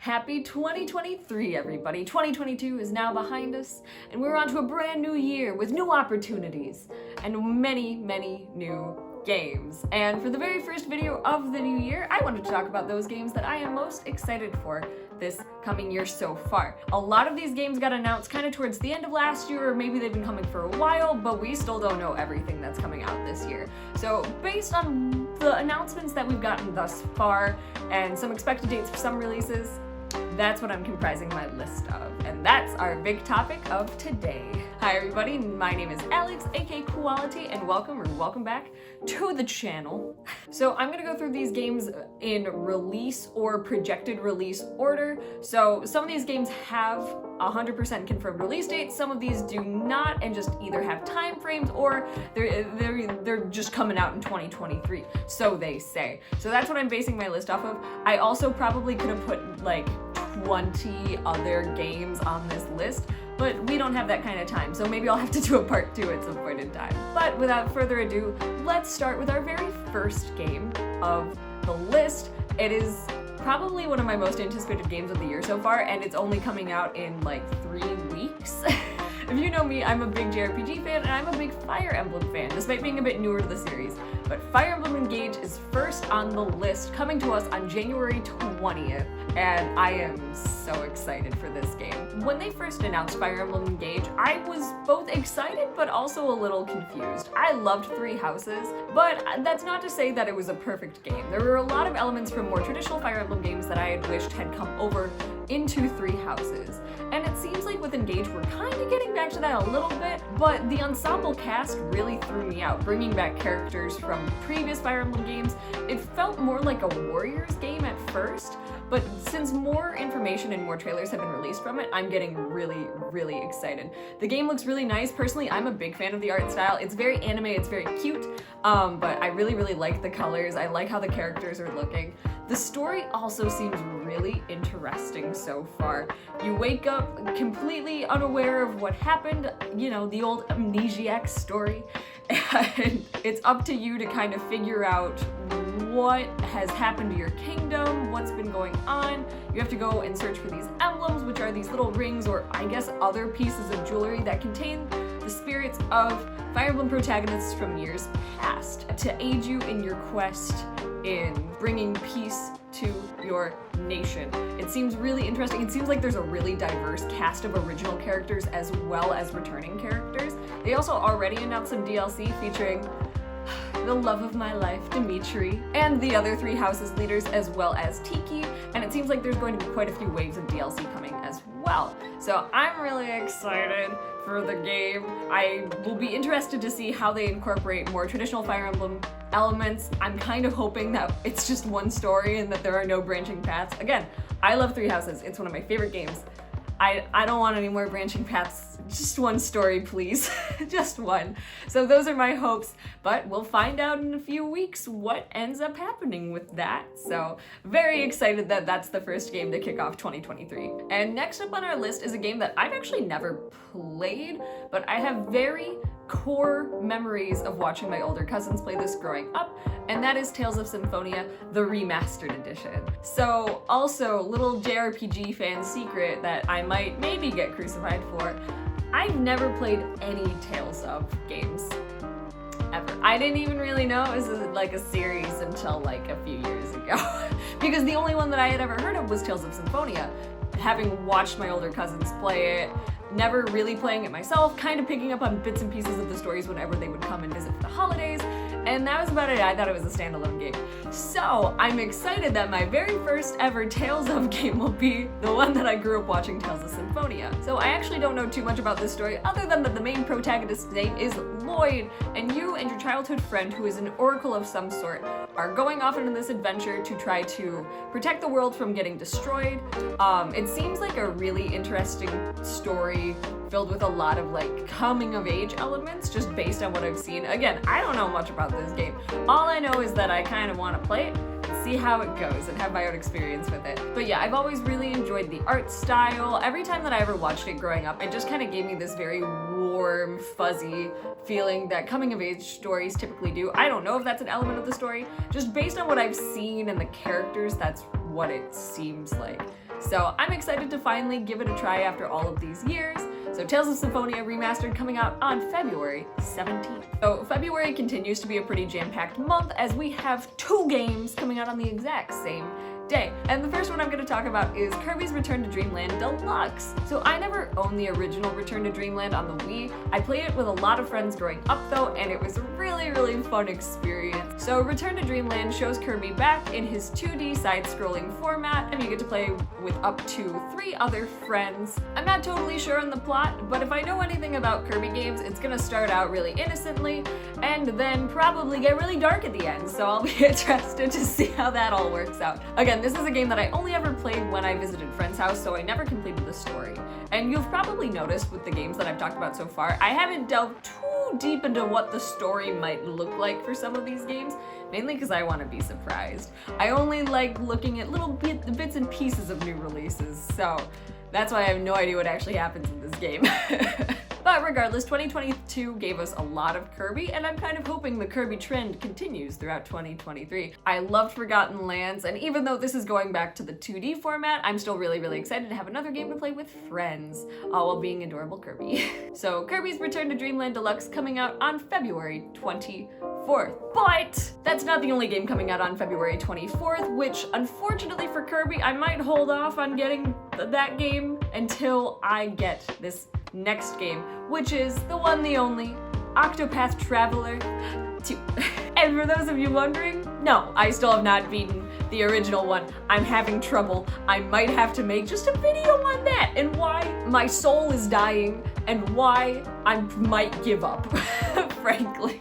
Happy 2023, everybody. 2022 is now behind us, and we're on to a brand new year with new opportunities and many, many new games. And for the very first video of the new year, I wanted to talk about those games that I am most excited for this coming year so far. A lot of these games got announced kind of towards the end of last year, or maybe they've been coming for a while, but we still don't know everything that's coming out this year. So based on the announcements that we've gotten thus far and some expected dates for some releases, that's what I'm comprising my list of, and that's our big topic of today. Hi everybody, my name is Alex, aka Quality, and welcome back to the channel. So I'm gonna go through these games in release or projected release order. So some of these games have 100% confirmed release dates, some of these do not, and just either have time frames or they're just coming out in 2023, so they say. So that's what I'm basing my list off of. I also probably could have put like 20 other games on this list, but we don't have that kind of time, so maybe I'll have to do a part 2 at some point in time. But without further ado, let's start with our very first game of the list. It is probably one of my most anticipated games of the year so far, and it's only coming out in like 3 weeks. If you know me, I'm a big JRPG fan, and I'm a big Fire Emblem fan, despite being a bit newer to the series. But Fire Emblem Engage is first on the list, coming to us on January 20th, and I am so excited for this game. When they first announced Fire Emblem Engage, I was both excited but also a little confused. I loved Three Houses, but that's not to say that it was a perfect game. There were a lot of elements from more traditional Fire Emblem games that I had wished had come over into Three Houses. And it seems like with Engage, we're kind of getting back to that a little bit, but the ensemble cast really threw me out. Bringing back characters from previous Fire Emblem games, it felt more like a Warriors game at first, but since more information and more trailers have been released from it, I'm getting really, really excited. The game looks really nice. Personally, I'm a big fan of the art style. It's very anime, it's very cute, but I really, really like the colors. I like how the characters are looking. The story also seems really interesting so far. You wake up completely unaware of what happened, you know, the old amnesiac story, and it's up to you to kind of figure out what has happened to your kingdom, what's been going on. You have to go and search for these emblems, which are these little rings or I guess other pieces of jewelry that contain the spirits of Fire Emblem protagonists from years past to aid you in your quest in bringing peace to your nation. It seems really interesting. It seems like there's a really diverse cast of original characters as well as returning characters. They also already announced some DLC featuring the love of my life, Dimitri, and the other Three Houses leaders, as well as Tiki, and it seems like there's going to be quite a few waves of DLC coming as well. So I'm really excited for the game. I will be interested to see how they incorporate more traditional Fire Emblem elements. I'm kind of hoping that it's just one story and that there are no branching paths. Again, I love Three Houses. It's one of my favorite games. I don't want any more branching paths, just one story, please. Just one. So those are my hopes, but we'll find out in a few weeks what ends up happening with that. So very excited that that's the first game to kick off 2023. And next up on our list is a game that I've actually never played, but I have very core memories of watching my older cousins play this growing up, and that is Tales of Symphonia, the Remastered edition. So also, little JRPG fan secret that I might maybe get crucified for, I've never played any Tales of games, ever. I didn't even really know it was like a series until like a few years ago, because the only one that I had ever heard of was Tales of Symphonia, having watched my older cousins play it, never really playing it myself, kind of picking up on bits and pieces of the stories whenever they would come and visit for the holidays, and that was about it. I thought it was a standalone game. So I'm excited that my very first ever Tales of game will be the one that I grew up watching, Tales of Symphonia. So I actually don't know too much about this story, other than that the main protagonist's name is Lloyd, and you and your childhood friend, who is an oracle of some sort, are going off into this adventure to try to protect the world from getting destroyed. It seems like a really interesting story filled with a lot of like coming of age elements just based on what I've seen. Again, I don't know much about this game. All I know is that I kind of want to play it and see how it goes and have my own experience with it. But yeah, I've always really enjoyed the art style. Every time that I ever watched it growing up, it just kind of gave me this very warm, fuzzy feeling that coming of age stories typically do. I don't know if that's an element of the story. Just based on what I've seen and the characters, that's what it seems like. So I'm excited to finally give it a try after all of these years. So Tales of Symphonia Remastered coming out on February 17th. So February continues to be a pretty jam-packed month as we have 2 games coming out on the exact same day. And the first one I'm going to talk about is Kirby's Return to Dreamland Deluxe. So I never owned the original Return to Dreamland on the Wii. I played it with a lot of friends growing up though, and it was a really, really fun experience. So Return to Dreamland shows Kirby back in his 2D side-scrolling format, and you get to play with up to 3 other friends. I'm not totally sure on the plot, but if I know anything about Kirby games, it's gonna start out really innocently and then probably get really dark at the end, so I'll be interested to see how that all works out. Again, this is a game that I only ever played when I visited friend's house, so I never completed the story. And you've probably noticed with the games that I've talked about so far, I haven't delved too deep into what the story might look like for some of these games, mainly because I want to be surprised. I only like looking at little bits and pieces of new releases, so that's why I have no idea what actually happens in this game. But regardless, 2022 gave us a lot of Kirby, and I'm kind of hoping the Kirby trend continues throughout 2023. I loved Forgotten Lands, and even though this is going back to the 2D format, I'm still really, really excited to have another game to play with friends, all while being adorable Kirby. So Kirby's Return to Dreamland Deluxe coming out on February 24th. But that's not the only game coming out on February 24th, which unfortunately for Kirby, I might hold off on getting that game until I get this next game, which is the one, the only, Octopath Traveler II. And for those of you wondering, no, I still have not beaten the original one. I'm having trouble. I might have to make just a video on that and why my soul is dying and why I might give up, frankly.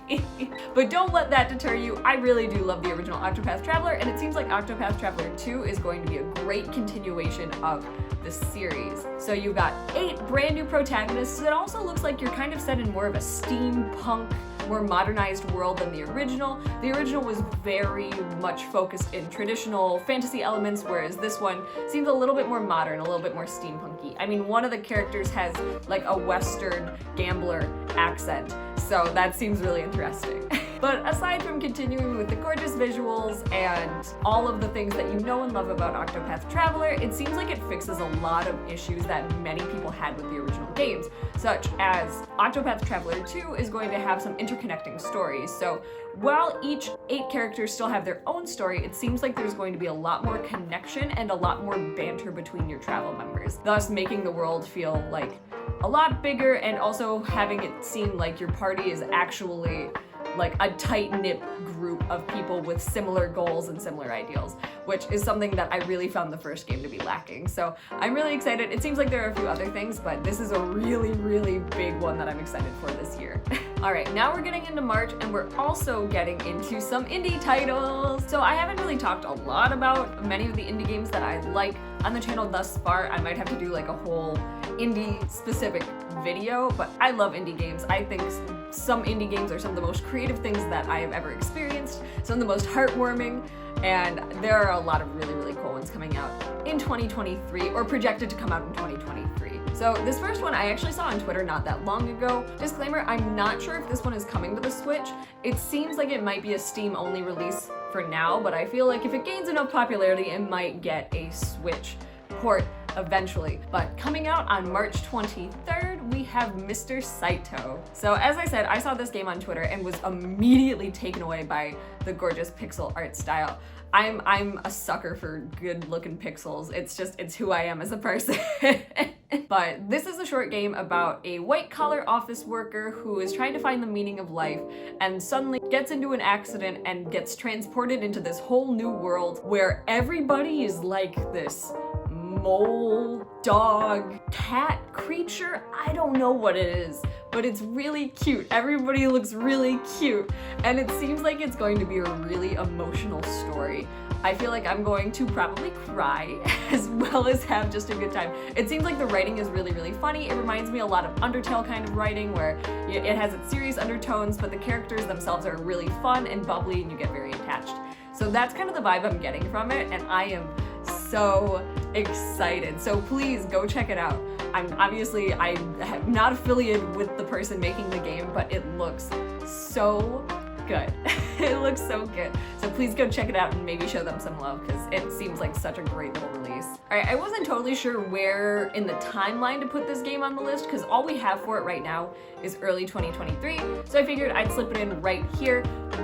But don't let that deter you. I really do love the original Octopath Traveler, and it seems like Octopath Traveler 2 is going to be a great continuation of the series. So you've got 8 brand new protagonists. It also looks like you're kind of set in more of a steampunk, more modernized world than the original. The original was very much focused in traditional fantasy elements, whereas this one seems a little bit more modern, a little bit more steampunky. I mean, one of the characters has like a Western gambler accent, so that seems really interesting. But aside from continuing with the gorgeous visuals and all of the things that you know and love about Octopath Traveler, it seems like it fixes a lot of issues that many people had with the original games, such as Octopath Traveler 2 is going to have some interconnecting stories. So while each 8 characters still have their own story, it seems like there's going to be a lot more connection and a lot more banter between your travel members, thus making the world feel like a lot bigger and also having it seem like your party is actually like a tight-knit group of people with similar goals and similar ideals, which is something that I really found the first game to be lacking. So I'm really excited. It seems like there are a few other things, but this is a really, really big one that I'm excited for this year. All right, now we're getting into March, and we're also getting into some indie titles. So I haven't really talked a lot about many of the indie games that I like on the channel thus far. I might have to do like a whole indie-specific video, but I love indie games. I think some indie games are some of the most creative things that I have ever experienced, some of the most heartwarming, and there are a lot of really, really cool ones coming out in 2023, or projected to come out in 2023. So this first one I actually saw on Twitter not that long ago. Disclaimer, I'm not sure if this one is coming to the Switch. It seems like it might be a Steam-only release for now, but I feel like if it gains enough popularity, it might get a Switch port eventually. But coming out on March 23rd, we have Mr. Saitou. So as I said, I saw this game on Twitter and was immediately taken away by the gorgeous pixel art style. I'm a sucker for good looking pixels. It's who I am as a person. But this is a short game about a white collar office worker who is trying to find the meaning of life and suddenly gets into an accident and gets transported into this whole new world where everybody is like this mole, dog, cat creature. I don't know what it is, but it's really cute. Everybody looks really cute, and it seems like it's going to be a really emotional story. I feel like I'm going to probably cry as well as have just a good time. It seems like the writing is really, really funny. It reminds me a lot of Undertale kind of writing where it has its serious undertones, but the characters themselves are really fun and bubbly and you get very attached. So that's kind of the vibe I'm getting from it, and I am so excited. So please go check it out. I'm not affiliated with the person making the game, but it looks so good. It looks so good. So please go check it out and maybe show them some love because it seems like such a great little release. Alright, I wasn't totally sure where in the timeline to put this game on the list because all we have for it right now is early 2023, so I figured I'd slip it in right here.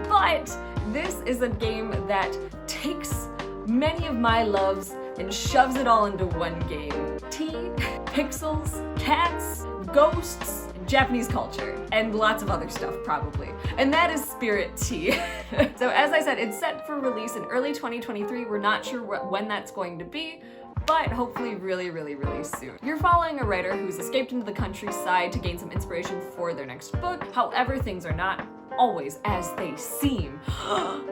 But this is a game that takes many of my loves and shoves it all into one game. Tea, pixels, cats, ghosts, Japanese culture, and lots of other stuff probably. And that is Spirittea. So as I said, it's set for release in early 2023. We're not sure when that's going to be, but hopefully really, really, really soon. You're following a writer who's escaped into the countryside to gain some inspiration for their next book. However, things are not always as they seem.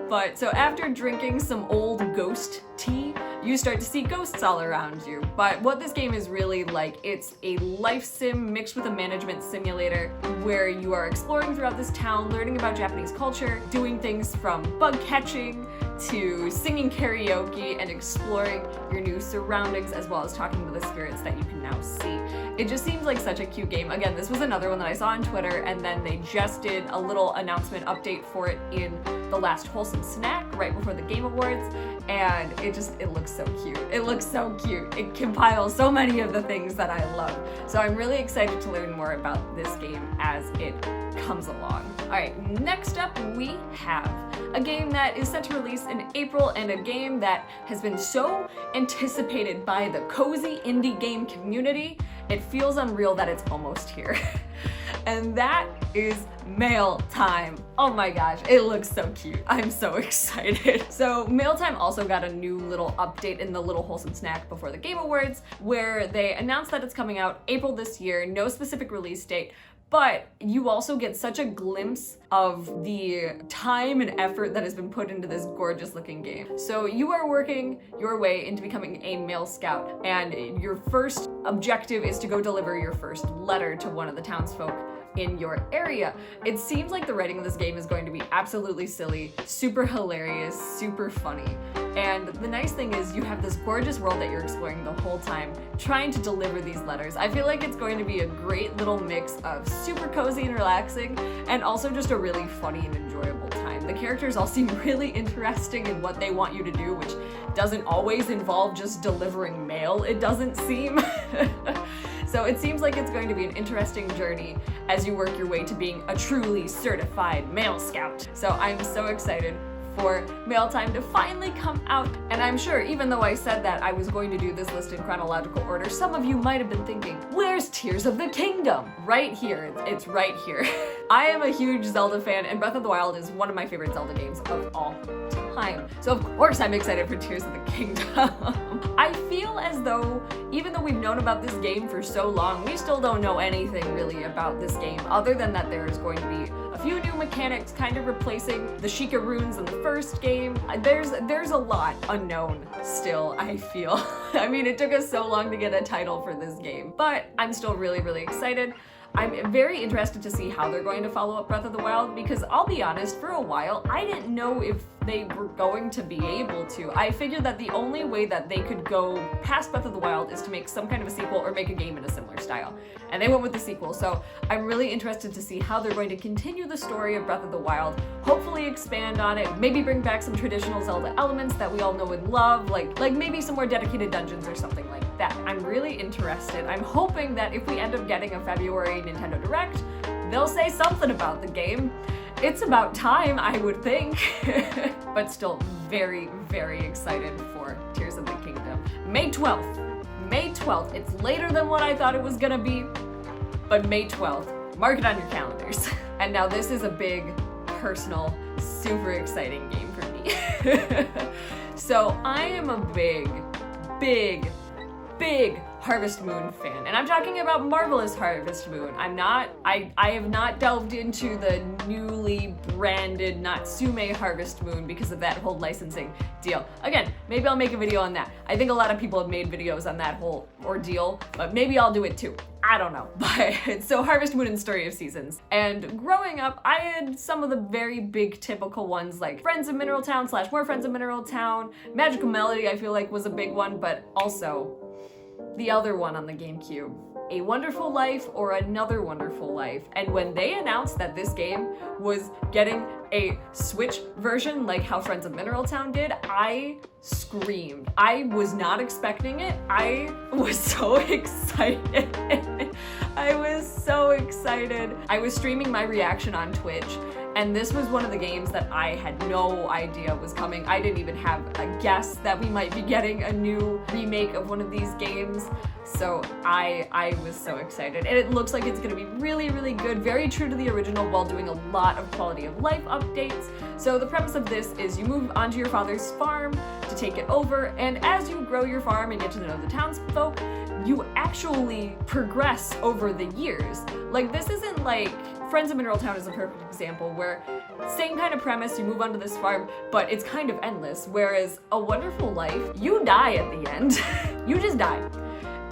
But so after drinking some old ghost tea, you start to see ghosts all around you. But what this game is really like, it's a life sim mixed with a management simulator where you are exploring throughout this town, learning about Japanese culture, doing things from bug catching to singing karaoke and exploring your new surroundings, as well as talking to the spirits that you can now see. It just seems like such a cute game. Again, this was another one that I saw on Twitter, and then they just did a little announcement update for it in the last Wholesome Snack right before the Game Awards, and it looks so cute. It looks so cute. It compiles so many of the things that I love. So I'm really excited to learn more about this game as it comes along. Alright, next up we have a game that is set to release in April, and a game that has been so anticipated by the cozy indie game community, it feels unreal that it's almost here. And that is Mail Time. Oh my gosh, it looks so cute. I'm so excited. So Mail Time also got a new little update in the little Wholesome Snack before the Game Awards, where they announced that it's coming out April this year, no specific release date, but you also get such a glimpse of the time and effort that has been put into this gorgeous looking game. So you are working your way into becoming a mail scout, and your first objective is to go deliver your first letter to one of the townsfolk in your area. It seems like the writing of this game is going to be absolutely silly, super hilarious, super funny. And the nice thing is you have this gorgeous world that you're exploring the whole time, trying to deliver these letters. I feel like it's going to be a great little mix of super cozy and relaxing, and also just a really funny and enjoyable time. The characters all seem really interesting in what they want you to do, which doesn't always involve just delivering mail, it doesn't seem. So it seems like it's going to be an interesting journey as you work your way to being a truly certified mail scout. So I'm so excited for Mail Time to finally come out. And I'm sure, even though I said that I was going to do this list in chronological order, some of you might have been thinking, where's Tears of the Kingdom? Right here, it's right here. I am a huge Zelda fan, and Breath of the Wild is one of my favorite Zelda games of all time. So of course I'm excited for Tears of the Kingdom. I feel as though, even though we've known about this game for so long, we still don't know anything really about this game, other than that there is going to be a few new mechanics kind of replacing the Sheikah runes in the first game. There's a lot unknown still, I feel. I mean, it took us so long to get a title for this game, but I'm still really, really excited. I'm very interested to see how they're going to follow up Breath of the Wild, because I'll be honest, for a while, I didn't know if they were going to be able to. I figured that the only way that they could go past Breath of the Wild is to make some kind of a sequel or make a game in a similar style. And they went with the sequel, so I'm really interested to see how they're going to continue the story of Breath of the Wild, hopefully expand on it, maybe bring back some traditional Zelda elements that we all know and love, like maybe some more dedicated dungeons or something like that. I'm really interested. I'm hoping that if we end up getting a February Nintendo Direct, they'll say something about the game. It's about time, I would think. But still very, very excited for Tears of the Kingdom. May 12th. May 12th. It's later than what I thought it was gonna be, but May 12th. Mark it on your calendars. And now this is a big, personal, super exciting game for me. So I am a big Harvest Moon fan, and I'm talking about Marvelous Harvest Moon. I have not delved into the newly branded Natsume Harvest Moon because of that whole licensing deal. Again, maybe I'll make a video on that. I think a lot of people have made videos on that whole ordeal, but maybe I'll do it too. I don't know. But so Harvest Moon and Story of Seasons. And growing up, I had some of the very big typical ones like Friends of Mineral Town / More Friends of Mineral Town. Magical Melody I feel like was a big one, but also the other one on the GameCube, A Wonderful Life or Another Wonderful Life. And when they announced that this game was getting a Switch version like how Friends of Mineral Town did, I screamed. I was not expecting it. I was so excited. I was so excited. I was streaming my reaction on Twitch, and this was one of the games that I had no idea was coming. I didn't even have a guess that we might be getting a new remake of one of these games. So I was so excited. And it looks like it's gonna be really, really good, very true to the original while doing a lot of quality of life updates. So the premise of this is you move onto your father's farm to take it over, and as you grow your farm and get to know the townsfolk, you actually progress over the years. Like, this isn't like Friends of Mineral Town is a perfect example where same kind of premise, you move onto this farm, but it's kind of endless. Whereas A Wonderful Life, you die at the end. You just die.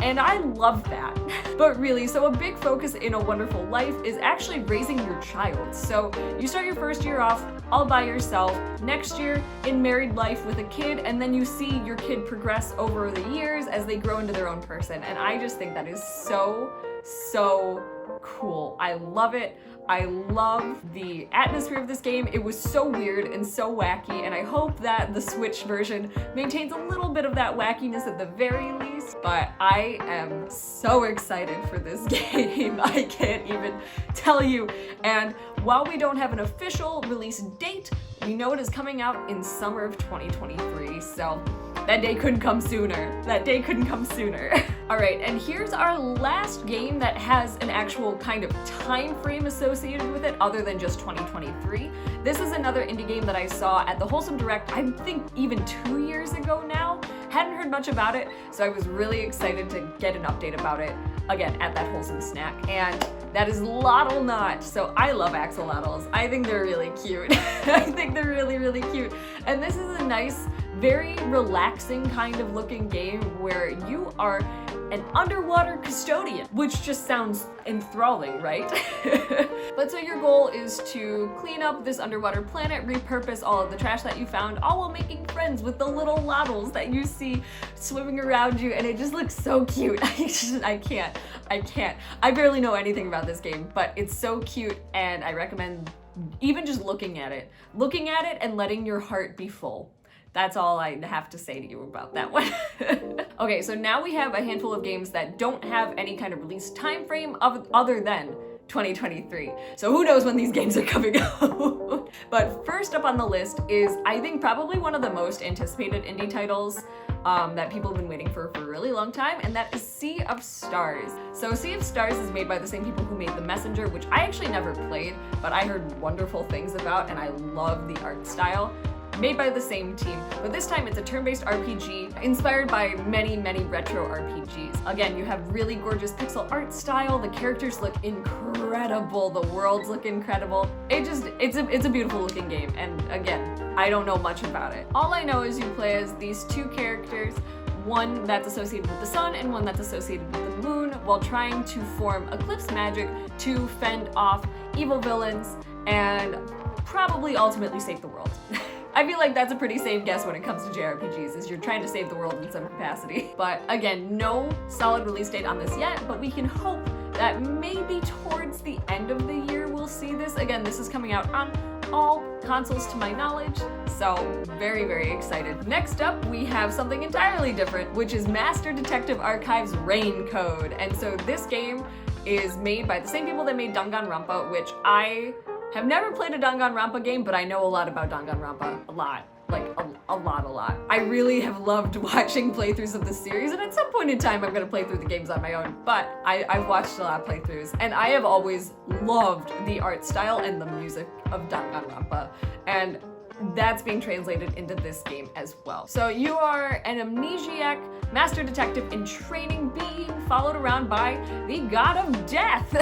And I love that. But really, so a big focus in A Wonderful Life is actually raising your child. So you start your first year off all by yourself, next year in married life with a kid, and then you see your kid progress over the years as they grow into their own person. And I just think that is so, so cool. I love it. I love the atmosphere of this game. It was so weird and so wacky, and I hope that the Switch version maintains a little bit of that wackiness at the very least, but I am so excited for this game. I can't even tell you. And while we don't have an official release date, we know it is coming out in summer of 2023, so that day couldn't come sooner. That day couldn't come sooner. All right, and here's our last game that has an actual kind of time frame associated with it other than just 2023. This is another indie game that I saw at the Wholesome Direct, I think even 2 years ago now. Hadn't heard much about it, so I was really excited to get an update about it, again, at that Wholesome Snack, and that is Loddlenaut. So I love axolotls. I think they're really cute. I think they're really, really cute. And this is a nice, very relaxing kind of looking game where you are an underwater custodian, which just sounds enthralling, right? But so your goal is to clean up this underwater planet, repurpose all of the trash that you found, all while making friends with the little Loddles that you see swimming around you, and it just looks so cute. I can't. I barely know anything about this game, but it's so cute, and I recommend even just looking at it and letting your heart be full. That's all I have to say to you about that one. Okay, so now we have a handful of games that don't have any kind of release time frame other than 2023. So who knows when these games are coming out. But first up on the list is, I think, probably one of the most anticipated indie titles that people have been waiting for a really long time, and that is Sea of Stars. So Sea of Stars is made by the same people who made The Messenger, which I actually never played, but I heard wonderful things about, and I love the art style. Made by the same team, but this time it's a turn-based RPG inspired by many, many retro RPGs. Again, you have really gorgeous pixel art style, the characters look incredible, the worlds look incredible. It's a beautiful looking game, and again, I don't know much about it. All I know is you play as these two characters, one that's associated with the sun and one that's associated with the moon, while trying to form eclipse magic to fend off evil villains and probably ultimately save the world. I feel like that's a pretty safe guess when it comes to JRPGs, is you're trying to save the world in some capacity. But again, no solid release date on this yet, but we can hope that maybe towards the end of the year we'll see this. Again, this is coming out on all consoles to my knowledge, so very, very excited. Next up, we have something entirely different, which is Master Detective Archive's Rain Code. And so this game is made by the same people that made Danganronpa, which I have never played a Danganronpa game, but I know a lot about Danganronpa. A lot. Like, a lot. I really have loved watching playthroughs of the series, and at some point in time I'm gonna play through the games on my own, but I've watched a lot of playthroughs, and I have always loved the art style and the music of Danganronpa, and that's being translated into this game as well. So you are an amnesiac master detective in training being followed around by the god of death.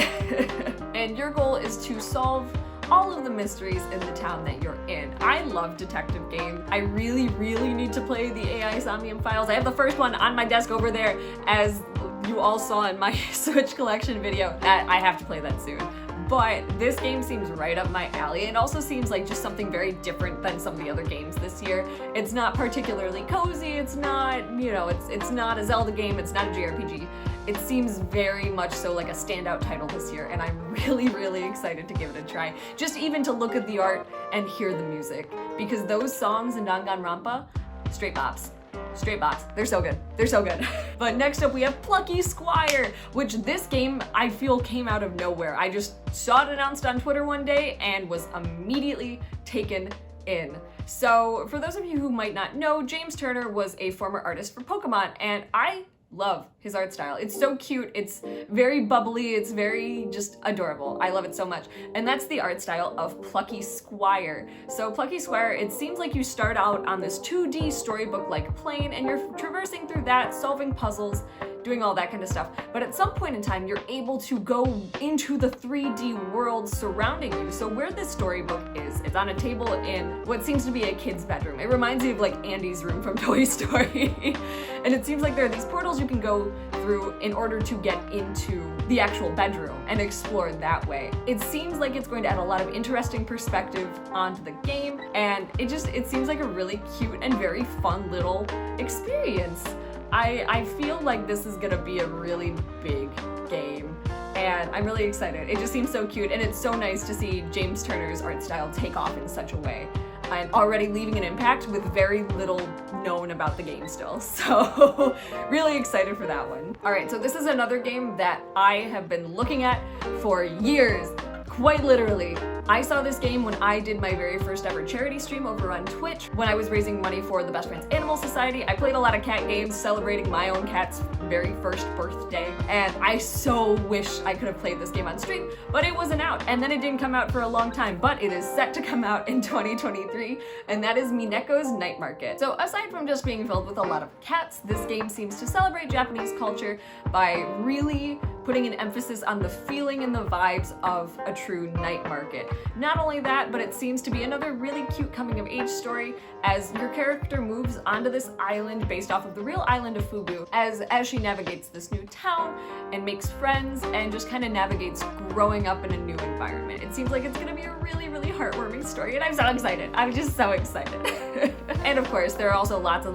And your goal is to solve all of the mysteries in the town that you're in. I love detective games. I really, really need to play the AI Somnium Files. I have the first one on my desk over there, as you all saw in my Switch collection video. I have to play that soon. but this game seems right up my alley. It also seems like just something very different than some of the other games this year. It's not particularly cozy, it's not, you know, it's not a Zelda game, it's not a JRPG. It seems very much so like a standout title this year, and I'm really excited to give it a try. Just even to look at the art and hear the music, because those songs in Danganronpa, straight bops. Straight bops. They're so good. They're so good. But next up we have Plucky Squire, which this game I feel came out of nowhere. I just saw it announced on Twitter one day and was immediately taken in. So for those of you who might not know, James Turner was a former artist for Pokemon, and I love his art style. It's so cute, it's very bubbly, it's very just adorable. I love it so much. And that's the art style of Plucky Squire. So Plucky Squire, it seems like you start out on this 2D storybook-like plane and you're traversing through that, solving puzzles, doing all that kind of stuff. But at some point in time, you're able to go into the 3D world surrounding you. So where this storybook is, it's on a table in what seems to be a kid's bedroom. It reminds me of like Andy's room from Toy Story. And it seems like there are these portals you can go through in order to get into the actual bedroom and explore that way. It seems like it's going to add a lot of interesting perspective onto the game, and it seems like a really cute and very fun little experience. I feel like this is gonna be a really big game, and I'm really excited. It just seems so cute, and it's so nice to see James Turner's art style take off in such a way. I'm already leaving an impact with very little known about the game still, so really excited for that one. All right, so this is another game that I have been looking at for years, quite literally. I saw this game when I did my very first ever charity stream over on Twitch when I was raising money for the Best Friends Animal Society. I played a lot of cat games celebrating my own cat's very first birthday, and I so wish I could have played this game on stream, but it wasn't out, and then it didn't come out for a long time, but it is set to come out in 2023, and that is Mineko's Night Market. So aside from just being filled with a lot of cats, this game seems to celebrate Japanese culture by really putting an emphasis on the feeling and the vibes of a true night market. Not only that, but it seems to be another really cute coming of age story as your character moves onto this island based off of the real island of Fubu as she navigates this new town and makes friends and just kind of navigates growing up in a new environment. It seems like it's gonna be a really heartwarming story, and I'm so excited. I'm just so excited. And of course, there are also lots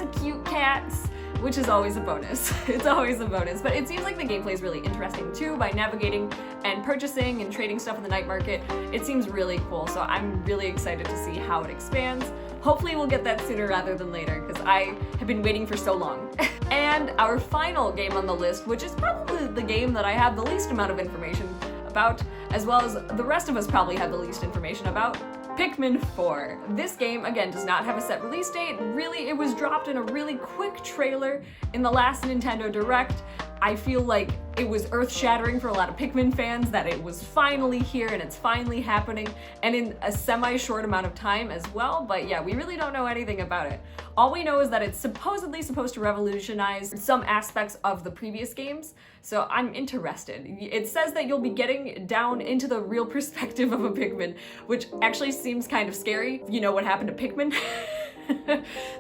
of cute cats, which is always a bonus. It's always a bonus, but it seems like the gameplay is really interesting too by navigating and purchasing and trading stuff in the night market. It seems really cool, so I'm really excited to see how it expands. Hopefully we'll get that sooner rather than later, because I have been waiting for so long. And our final game on the list, which is probably the game that I have the least amount of information about, as well as the rest of us probably have the least information about, Pikmin 4. This game, again, does not have a set release date. Really, it was dropped in a really quick trailer in the last Nintendo Direct. I feel like it was earth-shattering for a lot of Pikmin fans that it was finally here and it's finally happening, and in a semi-short amount of time as well, but yeah, we really don't know anything about it. All we know is that it's supposedly supposed to revolutionize some aspects of the previous games, so I'm interested. It says that you'll be getting down into the real perspective of a Pikmin, which actually seems kind of scary. You know what happened to Pikmin?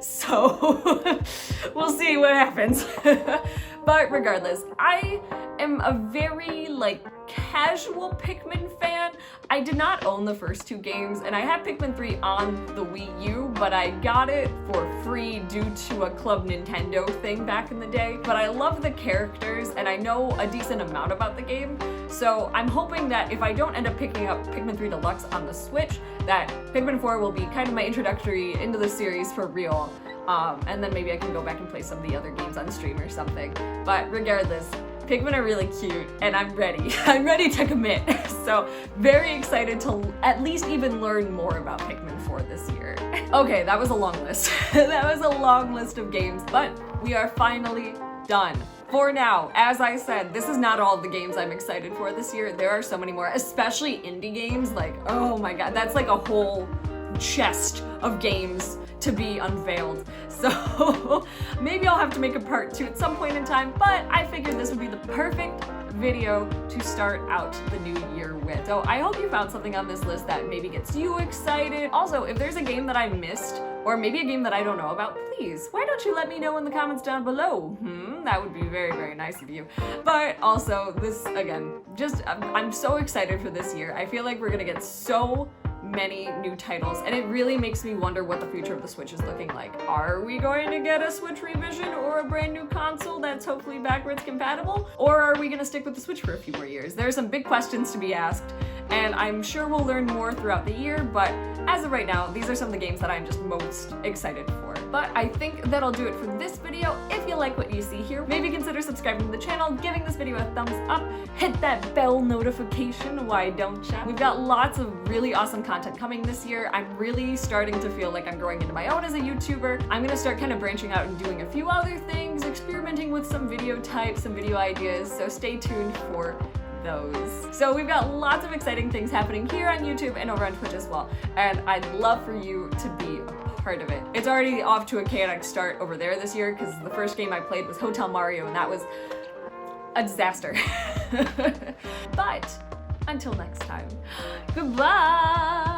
So we'll see what happens. But regardless, I am a very casual Pikmin fan. I did not own the first two games, and I had Pikmin 3 on the Wii U, but I got it for free due to a Club Nintendo thing back in the day. But I love the characters, and I know a decent amount about the game, so I'm hoping that if I don't end up picking up Pikmin 3 Deluxe on the Switch, that Pikmin 4 will be kind of my introductory into the series for real. And then maybe I can go back and play some of the other games on stream or something. But regardless, Pikmin are really cute, and I'm ready. I'm ready to commit. So very excited to at least even learn more about Pikmin 4 this year. Okay, that was a long list. That was a long list of games, but we are finally done. For now, as I said, this is not all of the games I'm excited for this year. There are so many more, especially indie games. Oh my god, that's like a whole chest of games to be unveiled. So maybe I'll have to make a part 2 at some point in time, but I figured this would be the perfect video to start out the new year with. So I hope you found something on this list that maybe gets you excited. Also, if there's a game that I missed or maybe a game that I don't know about, please, why don't you let me know in the comments down below? That would be very, very nice of you. But also, this, again, I'm so excited for this year. I feel like we're gonna get so many new titles, and it really makes me wonder what the future of the Switch is looking like. Are we going to get a Switch revision or a brand new console that's hopefully backwards compatible? Or are we gonna stick with the Switch for a few more years? There are some big questions to be asked, and I'm sure we'll learn more throughout the year, but as of right now, these are some of the games that I'm just most excited for. But I think that'll do it for this video. If you like what you see here, maybe consider subscribing to the channel, giving this video a thumbs up, hit that bell notification, why don't ya? We've got lots of really awesome content coming this year. I'm really starting to feel like I'm growing into my own as a YouTuber. I'm gonna start kind of branching out and doing a few other things, experimenting with some video types, some video ideas, so stay tuned for those. So we've got lots of exciting things happening here on YouTube and over on Twitch as well, and I'd love for you to be a part of it. It's already off to a chaotic start over there this year because the first game I played was Hotel Mario, and that was a disaster. But until next time, goodbye!